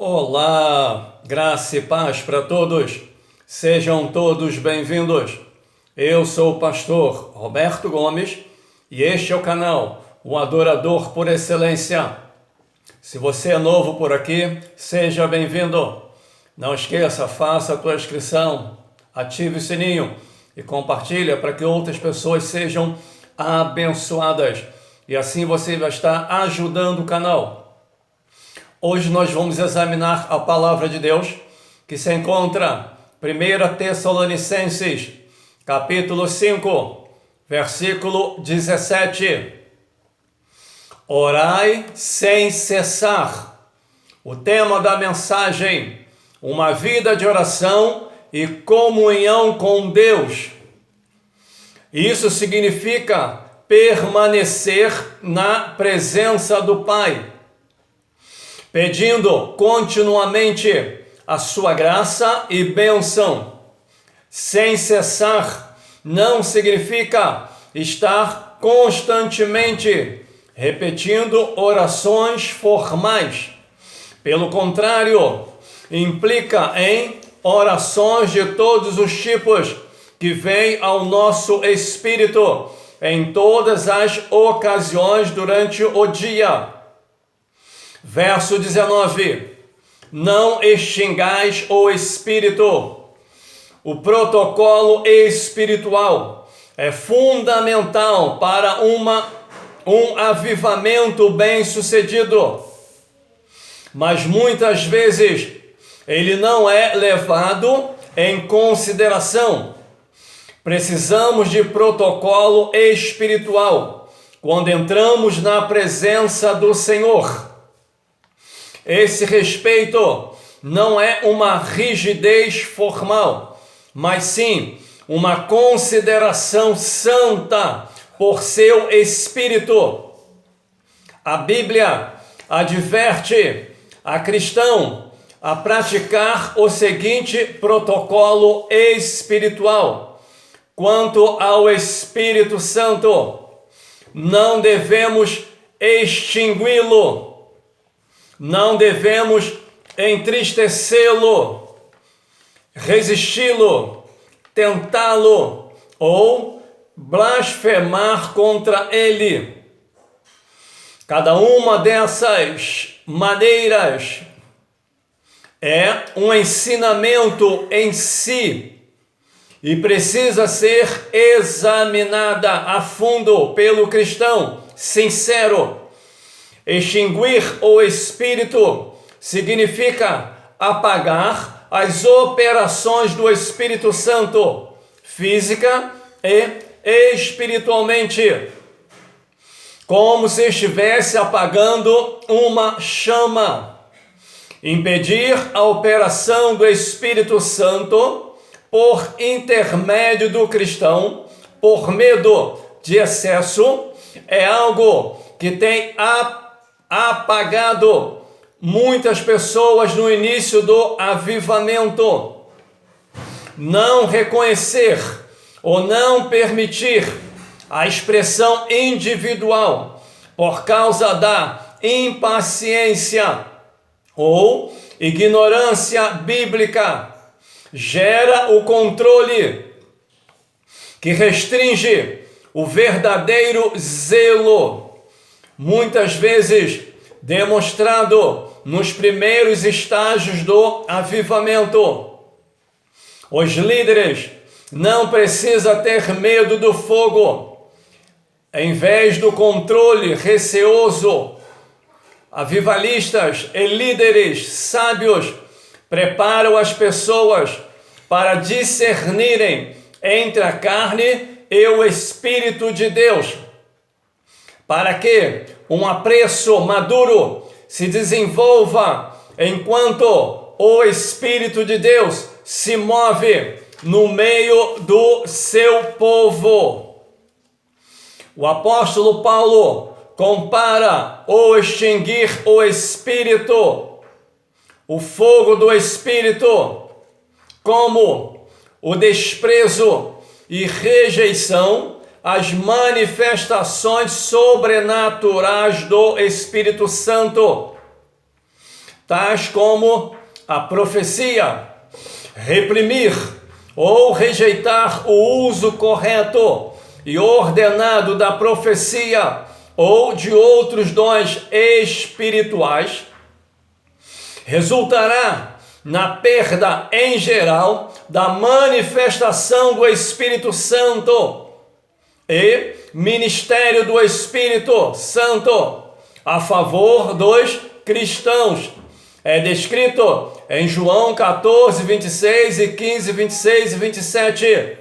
Olá, graça e paz para todos. Sejam todos bem-vindos. Eu sou o pastor Roberto Gomes e este é o canal O Adorador por Excelência. Se você é novo por aqui, seja bem-vindo. Não esqueça, faça a tua inscrição, ative o sininho e compartilha para que outras pessoas sejam abençoadas. E assim você vai estar ajudando o canal. Hoje nós vamos examinar a palavra de Deus que se encontra em 1 Tessalonicenses, capítulo 5, versículo 17. Orai sem cessar. O tema da mensagem: uma vida de oração e comunhão com Deus. Isso significa permanecer na presença do Pai, pedindo continuamente a sua graça e bênção. Sem cessar não significa estar constantemente repetindo orações formais. Pelo contrário, implica em orações de todos os tipos que vêm ao nosso espírito em todas as ocasiões durante o dia. Verso 19: não extingais o espírito. O protocolo espiritual é fundamental para um avivamento bem-sucedido, mas muitas vezes ele não é levado em consideração. Precisamos de protocolo espiritual quando entramos na presença do Senhor. Esse respeito não é uma rigidez formal, mas sim uma consideração santa por seu espírito. A Bíblia adverte a cristão a praticar o seguinte protocolo espiritual quanto ao Espírito Santo: não devemos extingui-lo, não devemos entristecê-lo, resisti-lo, tentá-lo ou blasfemar contra ele. Cada uma dessas maneiras é um ensinamento em si e precisa ser examinada a fundo pelo cristão sincero. Extinguir o espírito significa apagar as operações do Espírito Santo, física e espiritualmente, como se estivesse apagando uma chama. Impedir a operação do Espírito Santo por intermédio do cristão, por medo de excesso, é algo que tem apagado muitas pessoas no início do avivamento. Não reconhecer ou não permitir a expressão individual por causa da impaciência ou ignorância bíblica gera o controle que restringe o verdadeiro zelo, muitas vezes demonstrado nos primeiros estágios do avivamento. Os líderes não precisam ter medo do fogo. Em vez do controle receoso, avivalistas e líderes sábios preparam as pessoas para discernirem entre a carne e o Espírito de Deus, para que um apreço maduro se desenvolva enquanto o Espírito de Deus se move no meio do seu povo. O apóstolo Paulo compara o extinguir o Espírito, o fogo do Espírito, como o desprezo e rejeição às manifestações sobrenaturais do Espírito Santo. tais como a profecia, reprimir ou rejeitar o uso correto e ordenado da profecia ou de outros dons espirituais, resultará na perda em geral da manifestação do Espírito Santo e ministério do Espírito Santo a favor dos cristãos. É descrito em João 14, 26 e 15, 26 e 27.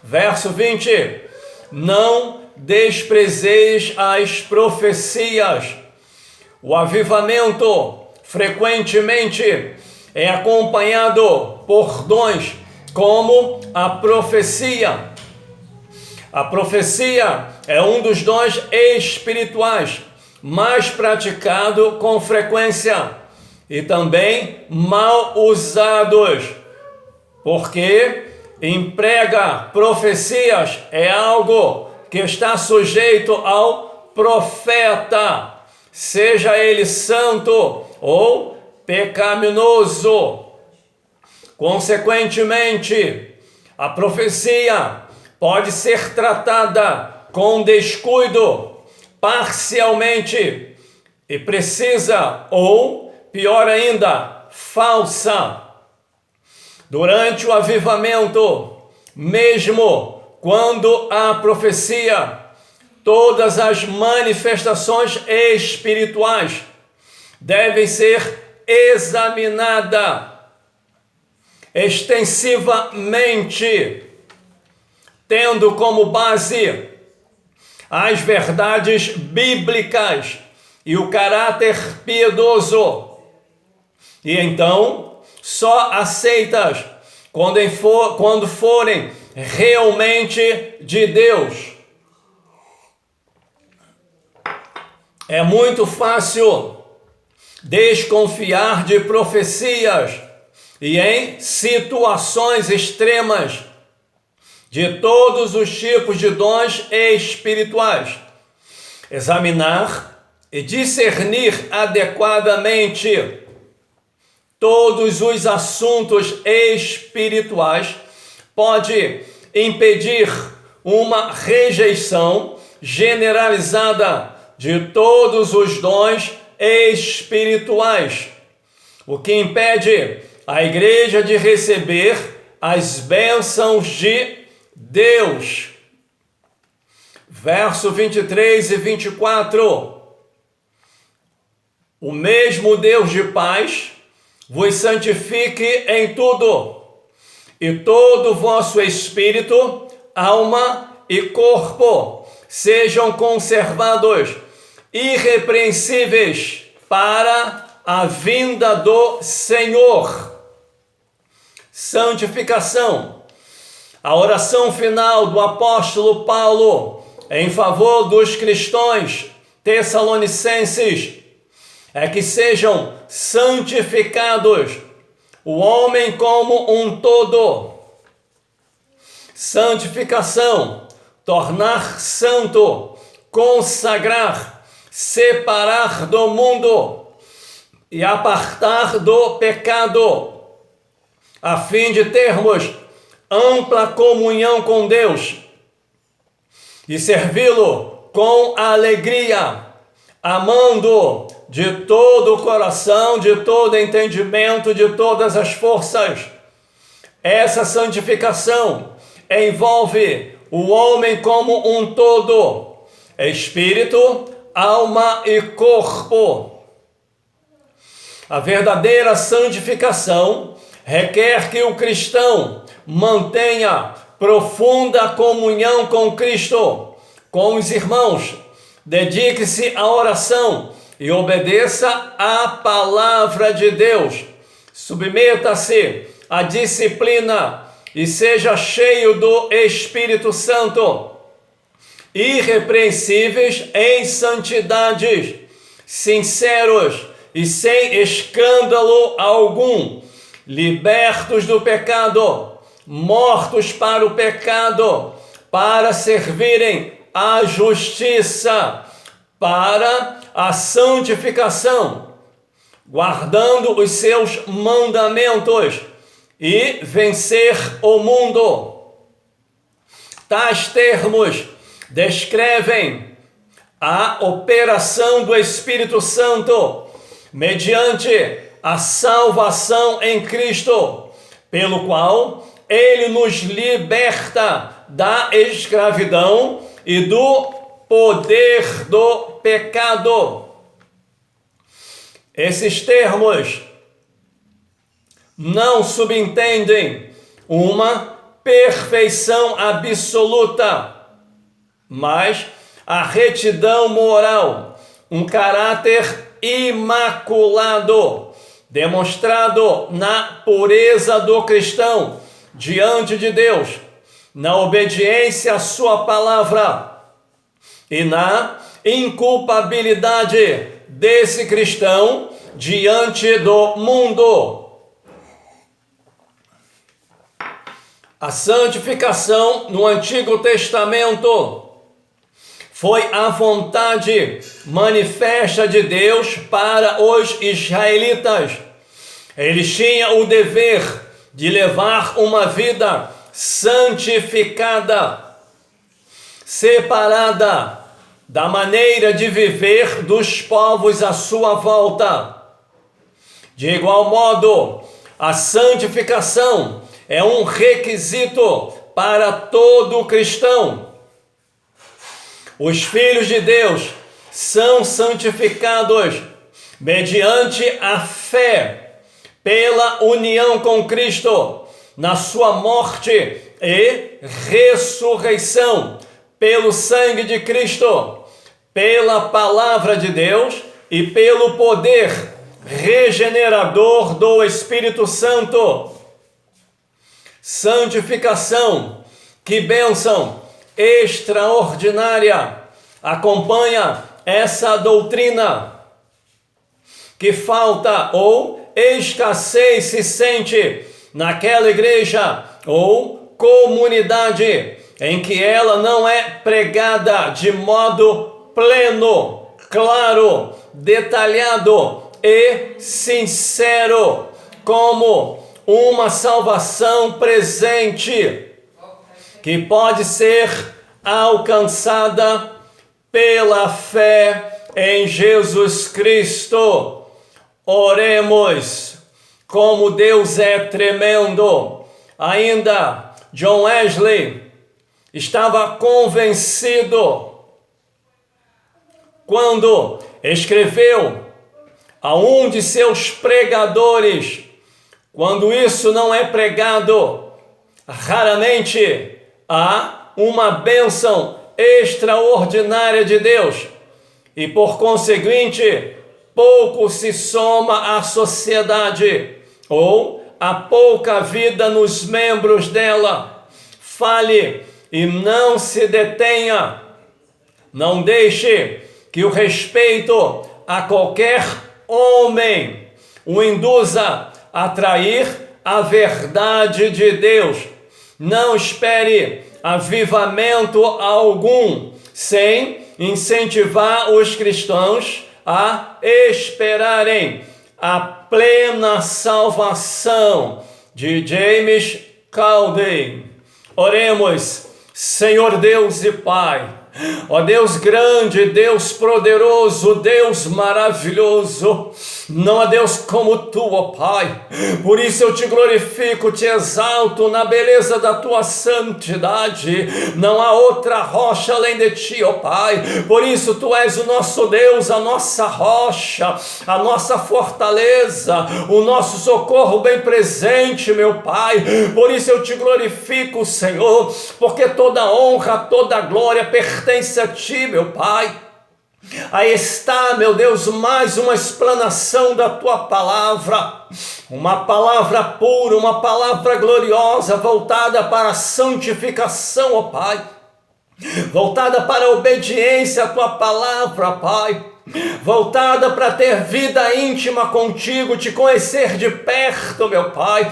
Verso 20. Não desprezeis as profecias. O avivamento frequentemente é acompanhado por dons como a profecia. A profecia é um dos dons espirituais mais praticado com frequência e também mal usados, porque emprega profecias é algo que está sujeito ao profeta, seja ele santo ou pecaminoso. Consequentemente, a profecia pode ser tratada com descuido, parcialmente, e precisa, ou pior ainda, falsa. Durante o avivamento, mesmo quando há profecia, todas as manifestações espirituais devem ser examinadas extensivamente, tendo como base as verdades bíblicas e o caráter piedoso, e então só aceitas quando forem realmente de Deus. É muito fácil desconfiar de profecias e em situações extremas de todos os tipos de dons espirituais. Examinar e discernir adequadamente todos os assuntos espirituais pode impedir uma rejeição generalizada de todos os dons espirituais, o que impede a igreja de receber as bênçãos de Deus. Verso 23 e 24. O mesmo Deus de paz vos santifique em tudo, e todo o vosso espírito, alma e corpo sejam conservados irrepreensíveis para a vinda do Senhor. Santificação. A oração final do apóstolo Paulo em favor dos cristãos tessalonicenses é que sejam santificados, o homem como um todo. Santificação, tornar santo, consagrar, separar do mundo e apartar do pecado, a fim de termos ampla comunhão com Deus e servi-lo com alegria, amando de todo o coração, de todo entendimento, de todas as forças. Essa santificação envolve o homem como um todo, espírito, alma e corpo. A verdadeira santificação requer que o cristão mantenha profunda comunhão com Cristo, com os irmãos, dedique-se à oração e obedeça à palavra de Deus, submeta-se à disciplina e seja cheio do Espírito Santo, irrepreensíveis em santidade, sinceros e sem escândalo algum, libertos do pecado, mortos para o pecado, para servirem à justiça, para a santificação. guardando os seus mandamentos e vencer o mundo. Tais termos descrevem a operação do Espírito Santo mediante a salvação em Cristo, pelo qual ele nos liberta da escravidão e do poder do pecado. Esses termos não subentendem uma perfeição absoluta, mas a retidão moral, um caráter imaculado, demonstrado na pureza do cristão diante de Deus, na obediência à sua palavra e na inculpabilidade desse cristão diante do mundo. A santificação no Antigo Testamento foi a vontade manifesta de Deus para os israelitas. Eles tinham o dever de levar uma vida santificada, separada da maneira de viver dos povos à sua volta. De igual modo, a santificação é um requisito para todo cristão. Os filhos de Deus são santificados mediante a fé pela união com Cristo, na sua morte e ressurreição, pelo sangue de Cristo, pela palavra de Deus e pelo poder regenerador do Espírito Santo. Santificação, que bênção extraordinária acompanha essa doutrina. Que falta ou escassez se sente naquela igreja ou comunidade em que ela não é pregada de modo pleno, claro, detalhado e sincero, como uma salvação presente que pode ser alcançada pela fé em Jesus Cristo. Oremos. Como Deus é tremendo. Ainda John Wesley estava convencido quando escreveu a um de seus pregadores: quando isso não é pregado, raramente há uma bênção extraordinária de Deus e, por conseguinte, pouco se soma à sociedade ou há pouca vida nos membros dela. Fale e não se detenha. Não deixe que o respeito a qualquer homem o induza a trair a verdade de Deus. Não espere avivamento algum sem incentivar os cristãos a esperarem a plena salvação de James Caulding. Oremos. Senhor Deus e Pai, ó Deus grande, Deus poderoso, Deus maravilhoso, não há Deus como Tu, ó Pai. Por isso eu te glorifico, te exalto na beleza da Tua santidade. Não há outra rocha além de Ti, ó Pai. Por isso Tu és o nosso Deus, a nossa rocha, a nossa fortaleza, o nosso socorro bem presente, meu Pai. Por isso eu te glorifico, Senhor, porque toda honra, toda glória pertence a Ti, meu Pai. Aí está, meu Deus, mais uma explanação da Tua palavra, uma palavra pura, uma palavra gloriosa, voltada para a santificação, ó Pai, voltada para a obediência à Tua palavra, Pai, voltada para ter vida íntima contigo, te conhecer de perto, meu Pai,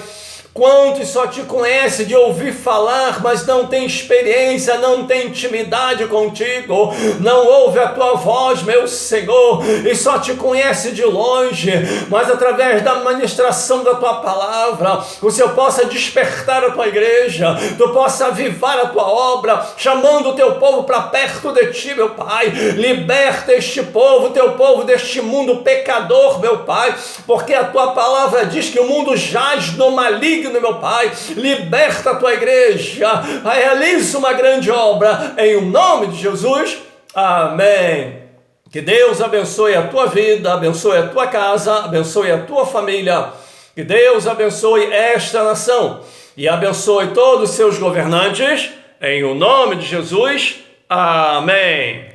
Quantos só te conhecem de ouvir falar, mas não tem experiência, não tem intimidade contigo, não ouve a tua voz, meu Senhor, e só te conhece de longe, mas através da ministração da tua palavra, o Senhor possa despertar a tua igreja, tu possa avivar a tua obra, chamando o teu povo para perto de ti, meu Pai. Liberta este povo, teu povo, deste mundo pecador, meu Pai, porque a tua palavra diz que o mundo jaz no maligno, meu Pai. Liberta a tua igreja, realiza uma grande obra, em nome de Jesus, amém. Que Deus abençoe a tua vida, abençoe a tua casa, abençoe a tua família, que Deus abençoe esta nação e abençoe todos os seus governantes, em o nome de Jesus, amém.